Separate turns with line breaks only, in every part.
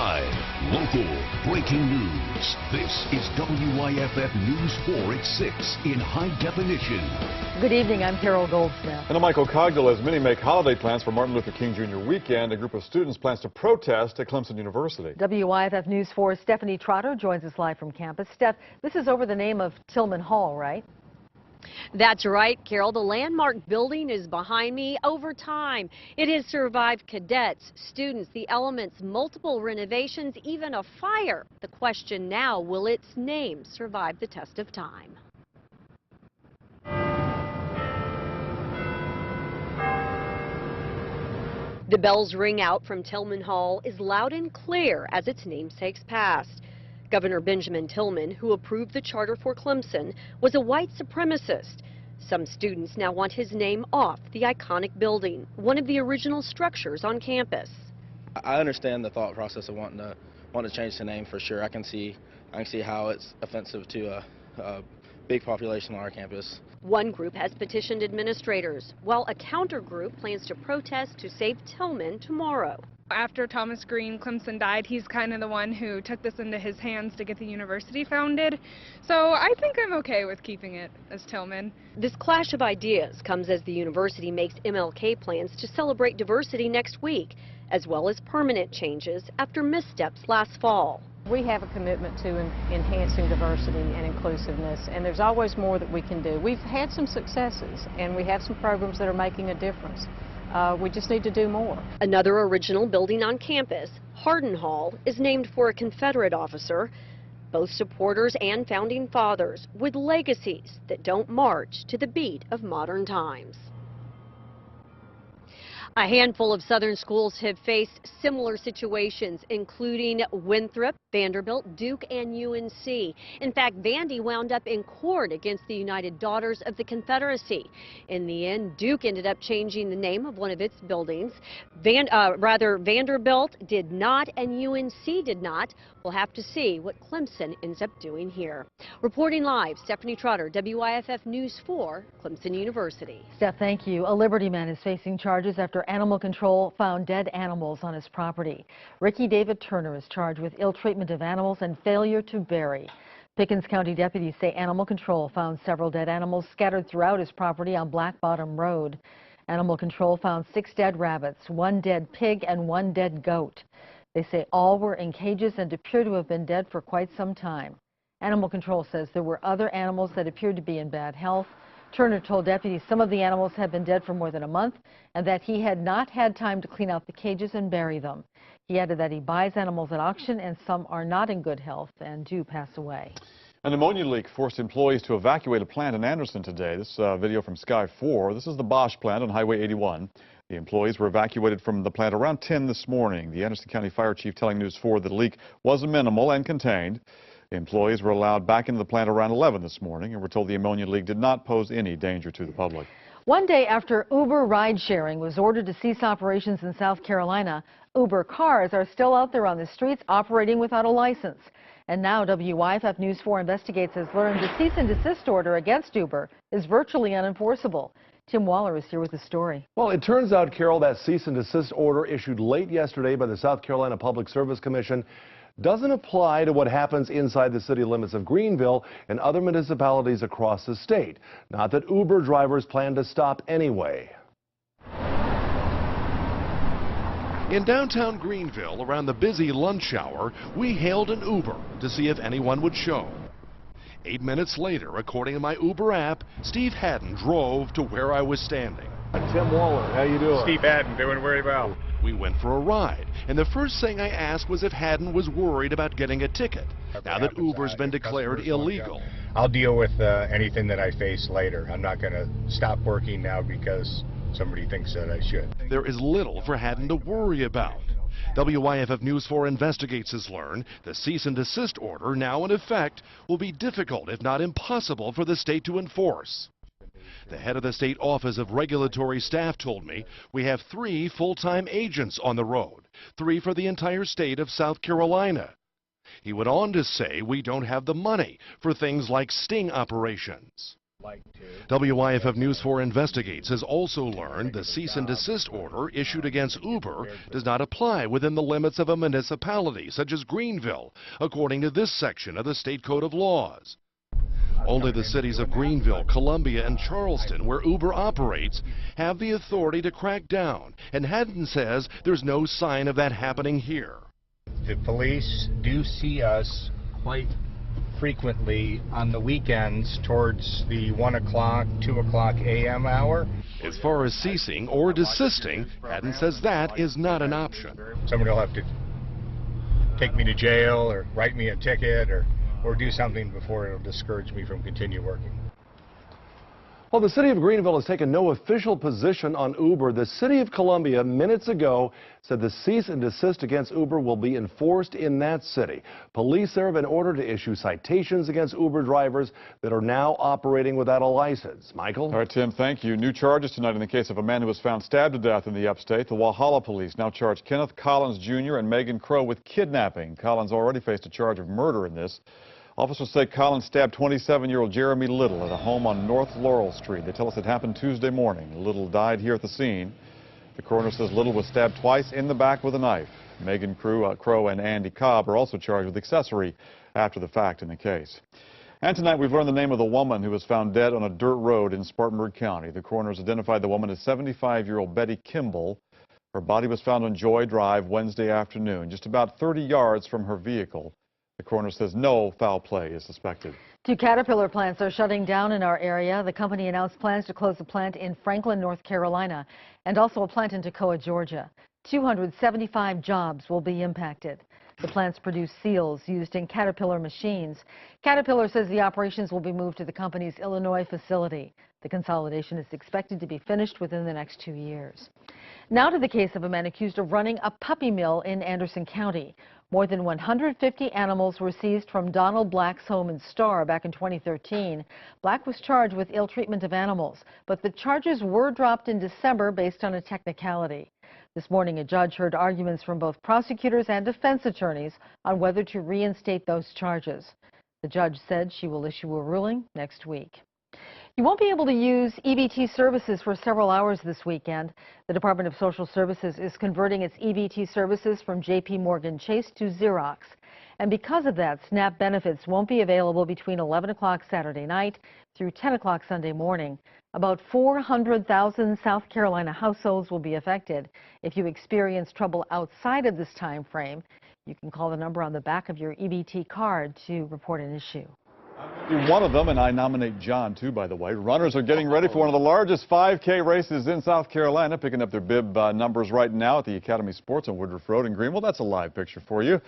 Live, local, breaking news. This is WYFF News 4 at 6 in high definition.
Good evening, I'm Carol Goldsmith.
And I'm Michael Cogdill. As many make holiday plans for Martin Luther King Jr. weekend, a group of students plans to protest at Clemson University.
WYFF News 4's Stephanie Trotter joins us live from campus. Steph, this is over the name of Tillman Hall, right?
That's right, Carol. The landmark building is behind me. Over time, it has survived cadets, students, the elements, multiple renovations, even a fire. The question now, will its name survive the test of time? The bells ring out from Tillman Hall is loud and clear as its namesake's passed. Governor Benjamin Tillman, who approved the charter for Clemson, was a white supremacist. Some students now want his name off the iconic building, one of the original structures on campus.
I understand the thought process of wanting to change the name for sure. I can see how it's offensive to a big population on our campus.
One group has petitioned administrators, while a counter group plans to protest to save Tillman tomorrow.
After Thomas Green, Clemson died, he's kind of the one who took this into his hands to get the university founded. So I think I'm okay with keeping it as Tillman.
This clash of ideas comes as the university makes MLK plans to celebrate diversity next week, as well as permanent changes after missteps last fall.
We have a commitment to enhancing diversity and inclusiveness, and there's always more that we can do. We've had some successes, and we have some programs that are making a difference. We just need to do more.
Another original building on campus, Hardin Hall, is named for a Confederate officer. Both supporters and founding fathers with legacies that don't march to the beat of modern times. A handful of southern schools have faced similar situations, including Winthrop, Vanderbilt, Duke, and UNC. In fact, Vandy wound up in court against the United Daughters of the Confederacy. In the end, Duke ended up changing the name of one of its buildings. Vanderbilt did not, and UNC did not. We'll have to see what Clemson ends up doing here. Reporting live, Stephanie Trotter, WYFF News 4, Clemson University.
Steph, thank you. A Liberty man is facing charges after animal control found dead animals on his property. Ricky David Turner is charged with ill treatment of animals and failure to bury. Pickens County deputies say animal control found several dead animals scattered throughout his property on Black Bottom Road. Animal control found 6 dead rabbits, 1 dead pig, and 1 dead goat. They say all were in cages and appear to have been dead for quite some time. Animal control says there were other animals that appeared to be in bad health. Turner told deputies some of the animals had been dead for more than a month and that he had not had time to clean out the cages and bury them. He added that he buys animals at auction and some are not in good health and do pass away.
A pneumonia leak forced employees to evacuate a plant in Anderson today. This video from Sky 4. This is the Bosch plant on Highway 81. The employees were evacuated from the plant around 10 this morning. The Anderson County Fire Chief telling News 4 that the leak was minimal and contained. The employees were allowed back into the plant around 11 this morning and were told the ammonia leak did not pose any danger to the public.
One day after Uber ride-sharing was ordered to cease operations in South Carolina, Uber cars are still out there on the streets operating without a license. And now WYFF News 4 Investigates has learned the cease and desist order against Uber is virtually unenforceable. Tim Waller is here with the story.
Well, it turns out, Carol, that cease and desist order issued late yesterday by the South Carolina Public Service Commission doesn't apply to what happens inside the city limits of Greenville and other municipalities across the state. Not that Uber drivers plan to stop anyway. In downtown Greenville, around the busy lunch hour, we hailed an Uber to see if anyone would show. 8 minutes later, according to my Uber app, Steve Haddon drove to where I was standing.
Tim Waller, how you doing?
Steve Haddon, doing very well.
We went for a ride, and the first thing I asked was if Haddon was worried about getting a ticket, now that Uber's been declared illegal.
I'll deal with anything that I face later. I'm not going to stop working now because somebody thinks that I should.
There is little for Haddon to worry about. WYFF News 4 Investigates has learned the cease and desist order, now in effect, will be difficult, if not impossible, for the state to enforce. The head of the State Office of Regulatory Staff told me we have 3 full-time agents on the road, 3 for the entire state of South Carolina. He went on to say we don't have the money for things like sting operations. WYFF News 4 Investigates has also learned the cease and desist order issued against Uber does not apply within the limits of a municipality such as Greenville, according to this section of the State Code of Laws. Only the cities of Greenville, Columbia, and Charleston, where Uber operates, have the authority to crack down, and Haddon says there's no sign of that happening here.
The police do see us quite frequently on the weekends towards the 1 o'clock, 2 o'clock a.m. hour.
As far as ceasing or desisting, Haddon says that is not an option.
Somebody will have to take me to jail or write me a ticket or do something before it'll discourage me from continue working.
Well, the city of Greenville has taken no official position on Uber. The city of Columbia minutes ago said the cease and desist against Uber will be enforced in that city. Police there have been ordered to issue citations against Uber drivers that are now operating without a license. Michael?
All right, Tim, thank you. New charges tonight in the case of a man who was found stabbed to death in the upstate. The Walhalla police now charge Kenneth Collins Jr. and Megan Crow with kidnapping. Collins already faced a charge of murder in this. Officers say Collins stabbed 27-year-old Jeremy Little at a home on North Laurel Street. They tell us it happened Tuesday morning. Little died here at the scene. The coroner says Little was stabbed twice in the back with a knife. Megan Crow and Andy Cobb are also charged with accessory after the fact in the case. And tonight we've learned the name of the woman who was found dead on a dirt road in Spartanburg County. The coroners identified the woman as 75-year-old Betty Kimball. Her body was found on Joy Drive Wednesday afternoon, just about 30 yards from her vehicle. The coroner says no foul play is suspected.
2 Caterpillar plants are shutting down in our area. The company announced plans to close a plant in Franklin, North Carolina, and also a plant in Toccoa, Georgia. 275 jobs will be impacted. The plants produce seals used in Caterpillar machines. Caterpillar says the operations will be moved to the company's Illinois facility. The consolidation is expected to be finished within the next 2 years. Now to the case of a man accused of running a puppy mill in Anderson County. More than 150 animals were seized from Donald Black's home in Star back in 2013. Black was charged with ill treatment of animals, but the charges were dropped in December based on a technicality. This morning, a judge heard arguments from both prosecutors and defense attorneys on whether to reinstate those charges. The judge said she will issue a ruling next week. You won't be able to use EBT services for several hours this weekend. The Department of Social Services is converting its EBT services from J.P. Morgan Chase to Xerox. And because of that, SNAP benefits won't be available between 11 o'clock Saturday night through 10 o'clock Sunday morning. About 400,000 South Carolina households will be affected. If you experience trouble outside of this time frame, you can call the number on the back of your EBT card to report an issue.
One of them, and I nominate John too, by the way. Runners are getting ready for one of the largest 5K races in South Carolina, picking up their bib numbers right now at the Academy Sports on Woodruff Road in Greenville. That's a live picture for you.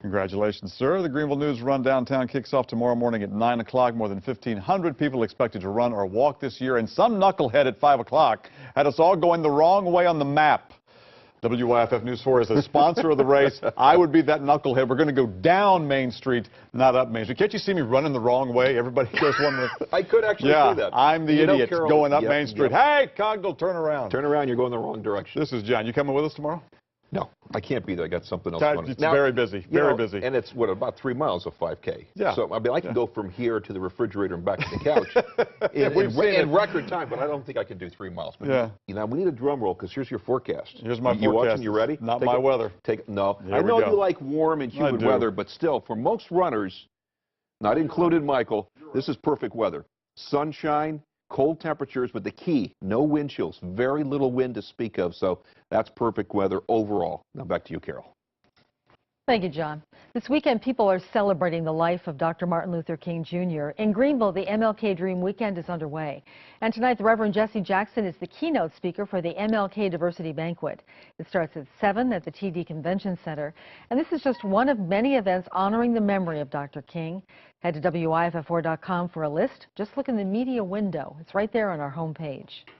Congratulations, sir. The Greenville News Run Downtown kicks off tomorrow morning at 9 o'clock. More than 1,500 people expected to run or walk this year, and some knucklehead at 5 o'clock had us all going the wrong way on the map. WYFF News 4 is a sponsor of the race. I would be that knucklehead. We're going to go down Main Street, not up Main Street. Can't you see me running the wrong way? Everybody goes one way.
I could actually see that.
I'm the idiot going up Main Street. Hey, Coggle, turn around.
Turn around, you're going the wrong direction.
This is John. You coming with us tomorrow?
No, I can't be there. I got something else running.
It's very busy, very busy.
And it's, what, about 3 miles of 5K.
Yeah.
So, I mean, I can go from here to the refrigerator and back to the couch in record time, but I don't think I can do 3 miles. But
yeah.
You know, we need a drum roll, because here's your forecast.
Here's my forecast.
You watching? You ready?
Not my weather.
No. I know you like warm and humid weather, but still, for most runners, not included Michael, this is perfect weather. Sunshine, cold temperatures, but the key, no wind chills, very little wind to speak of, so that's perfect weather overall. Now back to you, Carol.
Thank you, John. This weekend, people are celebrating the life of Dr. Martin Luther King Jr. In Greenville, the MLK Dream Weekend is underway. And tonight, the Reverend Jesse Jackson is the keynote speaker for the MLK Diversity Banquet. It starts at 7 at the TD Convention Center. And this is just one of many events honoring the memory of Dr. King. Head to WYFF4.com for a list. Just look in the media window. It's right there on our homepage.